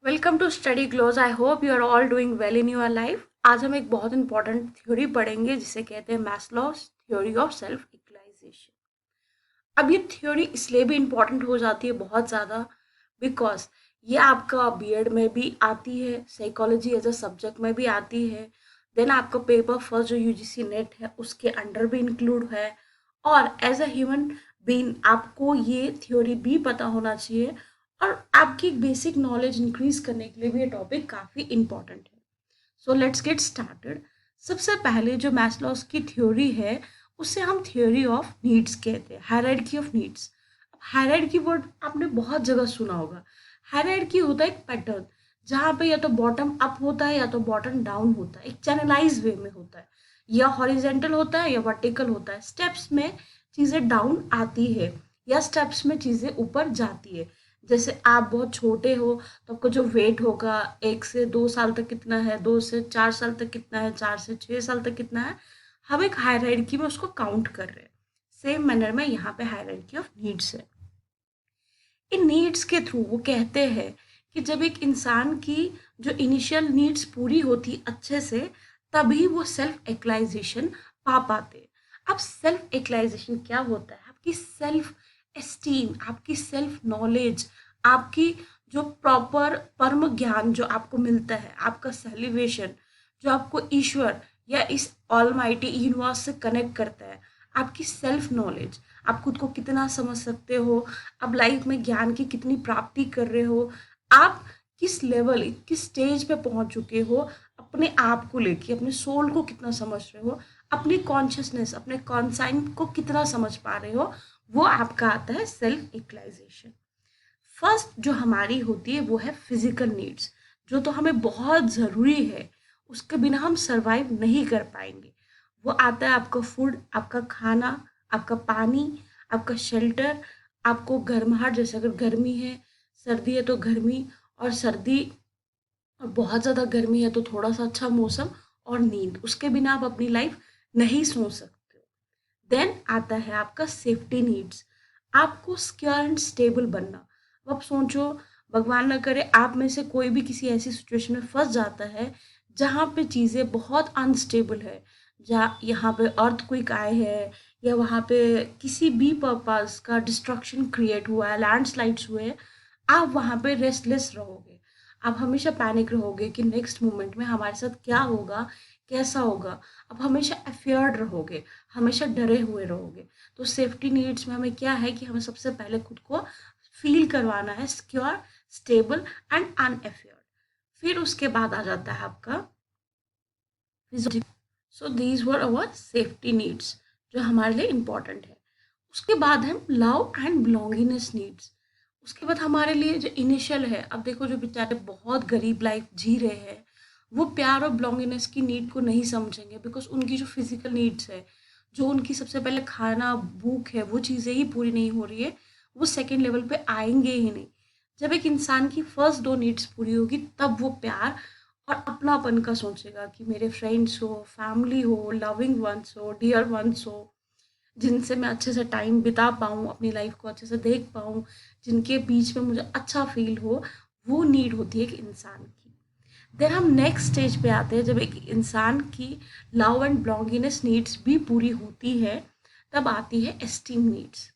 Welcome to study glows. I hope you are all doing well in your life. आज हम एक बहुत important theory पढ़ेंगे जिसे कहते हैं Maslow's theory of self equalisation. अब ये थ्योरी इसलिए भी इम्पॉर्टेंट हो जाती है बहुत ज़्यादा बिकॉज ये आपका बीएड में भी आती है, साइकोलॉजी एज अ सब्जेक्ट में भी आती है। देन आपका पेपर फर्स्ट जो यूजीसी नेट है उसके अंडर भी इंक्लूड है। और एज अ ह्यूमन बीइंग आपको ये थ्योरी भी पता होना चाहिए और आपकी बेसिक नॉलेज इंक्रीज करने के लिए भी ये टॉपिक काफ़ी इम्पॉर्टेंट है। So let's get started. सबसे पहले जो मैस्लोस की थ्योरी है उसे हम थ्योरी ऑफ नीड्स कहते हैं, हायरार्की ऑफ नीड्स। अब हायरार्की वर्ड आपने बहुत जगह सुना होगा। हायरार्की होता है एक पैटर्न जहाँ पे या तो बॉटम अप होता है या तो बॉटम डाउन होता है, एक चैनलाइज वे में होता है, या हॉरिजेंटल होता है या वर्टिकल होता है। स्टेप्स में चीज़ें डाउन आती है या स्टेप्स में चीज़ें ऊपर जाती है। जैसे आप बहुत छोटे हो तो आपका जो वेट होगा 1 से 2 साल तक कितना है, 2 से 4 साल तक कितना है, 4 से 6 साल तक कितना है, हम एक हायरार्की में उसको काउंट कर रहे हैं। सेम मैनर में यहाँ पे हायरार्की ऑफ नीड्स है। इन नीड्स के थ्रू वो कहते हैं कि जब एक इंसान की जो इनिशियल नीड्स पूरी होती अच्छे से तभी वो सेल्फ एक्चुअलाइजेशन पा पाते। अब सेल्फ एक्चुअलाइजेशन क्या होता है? आपकी सेल्फ एस्टीम, आपकी सेल्फ नॉलेज, आपकी जो प्रॉपर परम ज्ञान जो आपको मिलता है, आपका सेलिब्रेशन जो आपको ईश्वर या इस ऑलमाइटी यूनिवर्स से कनेक्ट करता है, आपकी सेल्फ नॉलेज, आप खुद को कितना समझ सकते हो, आप लाइफ में ज्ञान की कितनी प्राप्ति कर रहे हो, आप किस लेवल किस स्टेज पे पहुंच चुके हो, अपने आप को लेके अपने सोल को कितना समझ रहे हो, अपनी कॉन्शियसनेस अपने कॉन्साइन को कितना समझ पा रहे हो, वो आपका आता है सेल्फ इक्वलाइजेशन। फर्स्ट जो हमारी होती है वो है फिजिकल नीड्स, जो तो हमें बहुत ज़रूरी है, उसके बिना हम सरवाइव नहीं कर पाएंगे। वो आता है आपका फूड, आपका खाना, आपका पानी, आपका शेल्टर, आपको गर्माहट, जैसे अगर गर्मी है, सर्दी है तो गर्मी, और सर्दी और बहुत ज़्यादा गर्मी है तो थोड़ा सा अच्छा मौसम, और नींद, उसके बिना आप अपनी लाइफ नहीं सोच सकते हो। देन आता है आपका सेफ्टी नीड्स, आपको सिक्योर एंड स्टेबल बनना। अब आप सोचो, भगवान ना करे आप में से कोई भी किसी ऐसी सिचुएशन में फंस जाता है जहाँ पे चीज़ें बहुत अनस्टेबल है, जहाँ यहाँ पे अर्थक्वेक आए हैं या वहाँ पे किसी भी पर्पस का डिस्ट्रक्शन क्रिएट हुआ है, लैंडस्लाइड्स हुए हैं, आप वहाँ पे रेस्टलेस रहोगे। आप हमेशा पैनिक रहोगे कि नेक्स्ट मोमेंट में हमारे साथ क्या होगा, कैसा होगा। आप हमेशा अफेयर्ड रहोगे, हमेशा डरे हुए रहोगे। तो सेफ्टी नीड्स में हमें क्या है कि हमें सबसे पहले खुद को फील करवाना है सिक्योर, स्टेबल एंड अनअफेयर्ड। फिर उसके बाद आ जाता है आपका physical. So these were our safety needs जो हमारे लिए इम्पोर्टेंट है। उसके बाद है लव एंड बिलोंगिंगनेस नीड्स। उसके बाद हमारे लिए जो इनिशियल है, अब देखो जो बेचारे बहुत गरीब लाइफ जी रहे हैं वो प्यार और बिलोंगिंगनेस की नीड को नहीं समझेंगे, बिकॉज उनकी जो फिजिकल नीड्स है, जो उनकी सबसे पहले खाना भूख है, वो चीज़ें ही पूरी नहीं हो रही है, वो सेकेंड लेवल पे आएंगे ही नहीं। जब एक इंसान की फर्स्ट दो नीड्स पूरी होगी तब वो प्यार और अपनापन का सोचेगा कि मेरे फ्रेंड्स हो, फैमिली हो, लविंग वंस हो, डियर वंस हो, जिनसे मैं अच्छे से टाइम बिता पाऊँ, अपनी लाइफ को अच्छे से देख पाऊँ, जिनके बीच में मुझे अच्छा फील हो, वो नीड होती है एक इंसान की। देन हम नेक्स्ट स्टेज पे आते हैं, जब एक इंसान की लव एंड बिलोंगिंगनेस नीड्स भी पूरी होती है तब आती है esteem needs.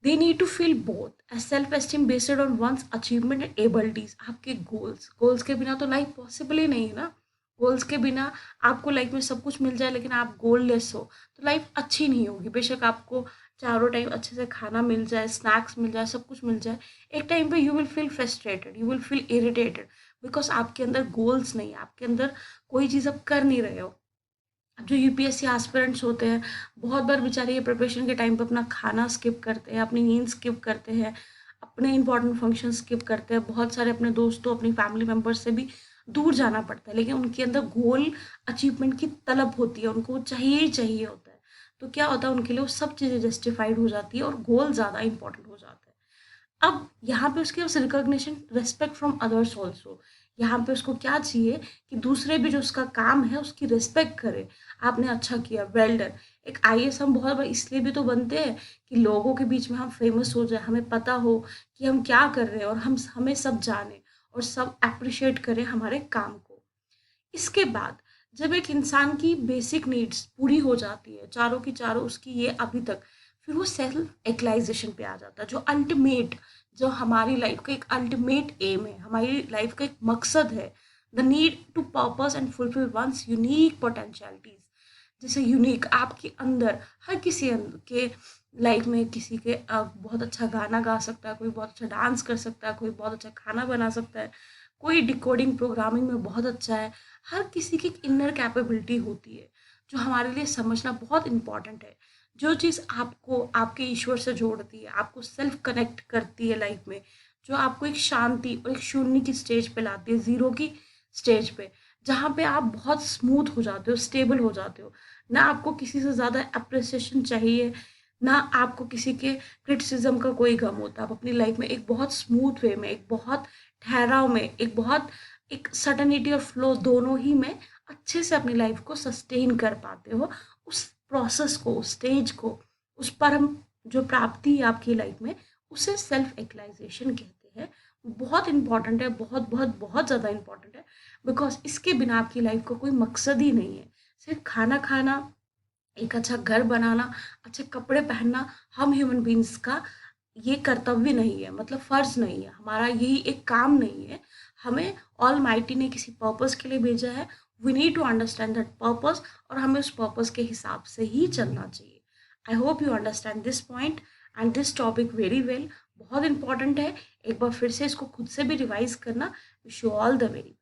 They need to feel both, self esteem based on one's achievement and abilities. आपके गोल्स, गोल्स के बिना तो लाइफ पॉसिबल ही नहीं है ना। गोल्स के बिना आपको लाइफ में सब कुछ मिल जाए लेकिन आप गोललेस हो तो लाइफ अच्छी नहीं होगी। बेशक आपको चारों टाइम अच्छे से खाना मिल जाए, स्नैक्स मिल जाए, सब कुछ मिल जाए, एक टाइम पे you will feel frustrated, you will feel irritated, because आपके अंदर गोल्स नहीं है, आपके अंदर कोई चीज़ आप कर नहीं रहे हो। अब जो यूपीएससी एस्पिरेंट्स होते हैं, बहुत बार बेचारे ये प्रिपरेशन के टाइम पे अपना खाना स्किप करते हैं, अपनी नींद स्किप करते हैं, अपने इंपॉर्टेंट फंक्शन स्किप करते हैं, बहुत सारे अपने दोस्तों अपनी फैमिली मेम्बर्स से भी दूर जाना पड़ता है, लेकिन उनके अंदर गोल अचीवमेंट की तलब होती है, उनको वो चाहिए ही चाहिए होता है। तो क्या होता है, उनके लिए वो सब चीज़ें जस्टिफाइड हो जाती है और गोल ज़्यादा इंपॉर्टेंट हो जाता है। अब यहाँ पे उसके पास recognition, respect from others also. यहाँ पे उसको क्या चाहिए कि दूसरे भी जो उसका काम है उसकी रिस्पेक्ट करे। आपने अच्छा किया, वेल डन। एक आईएएस हम बहुत बार इसलिए भी तो बनते हैं कि लोगों के बीच में हम फेमस हो जाए, हमें पता हो कि हम क्या कर रहे हैं और हम हमें सब जाने, और सब अप्रिशिएट करें हमारे काम को। इसके बाद जब एक इंसान की बेसिक नीड्स पूरी हो जाती है, चारों की चारों उसकी ये अभी तक, फिर वो सेल्फ एक्चुअलाइजेशन पे आ जाता है, जो अल्टीमेट, जो हमारी लाइफ का एक अल्टीमेट एम है, हमारी लाइफ का एक मकसद है। The need to purpose and fulfil one's unique potentialities. जैसे यूनिक आपके अंदर, हर किसी के लाइफ में किसी के बहुत अच्छा गाना गा सकता है, कोई बहुत अच्छा डांस कर सकता है, कोई बहुत अच्छा खाना बना सकता है, कोई डिकोडिंग प्रोग्रामिंग में बहुत अच्छा है। हर किसी की एक इनर कैपेबिलिटी होती है जो हमारे लिए समझना बहुत इम्पॉर्टेंट है। जो चीज़ आपको आपके ईश्वर से जोड़ती है, आपको सेल्फ कनेक्ट करती है लाइफ में, जो आपको एक शांति और एक शून्य की स्टेज पे लाती है, ज़ीरो की स्टेज पे, जहाँ पे आप बहुत स्मूथ हो जाते हो, स्टेबल हो जाते हो। ना आपको किसी से ज़्यादा अप्रिसिएशन चाहिए, ना आपको किसी के क्रिटिसिज्म का कोई गम होता है। आप अपनी लाइफ में एक बहुत स्मूथ वे में, एक बहुत ठहराव में, एक बहुत एक सर्टेनिटी और फ्लो दोनों ही में अच्छे से अपनी लाइफ को सस्टेन कर पाते हो। उस प्रोसेस को, उस स्टेज को, उस परम जो प्राप्ति है आपकी लाइफ में, उसे सेल्फ एक्चुअलाइजेशन कहते हैं। बहुत इंपॉर्टेंट है, बहुत बहुत बहुत ज़्यादा इंपॉर्टेंट है, बिकॉज इसके बिना आपकी लाइफ का कोई मकसद ही नहीं है। सिर्फ खाना खाना, एक अच्छा घर बनाना, अच्छे कपड़े पहनना हम ह्यूमन बींग्स का ये कर्तव्य नहीं है, मतलब फ़र्ज़ नहीं है, हमारा यही एक काम नहीं है। हमें ऑलमाइटी ने किसी पर्पस के लिए भेजा है। We need to understand that purpose, और हमें उस पर्पस के हिसाब से ही चलना चाहिए। आई hope you understand this point and this topic very well. बहुत इंपॉर्टेंट है, एक बार फिर से इसको खुद से भी रिवाइज करना। Wish you all the very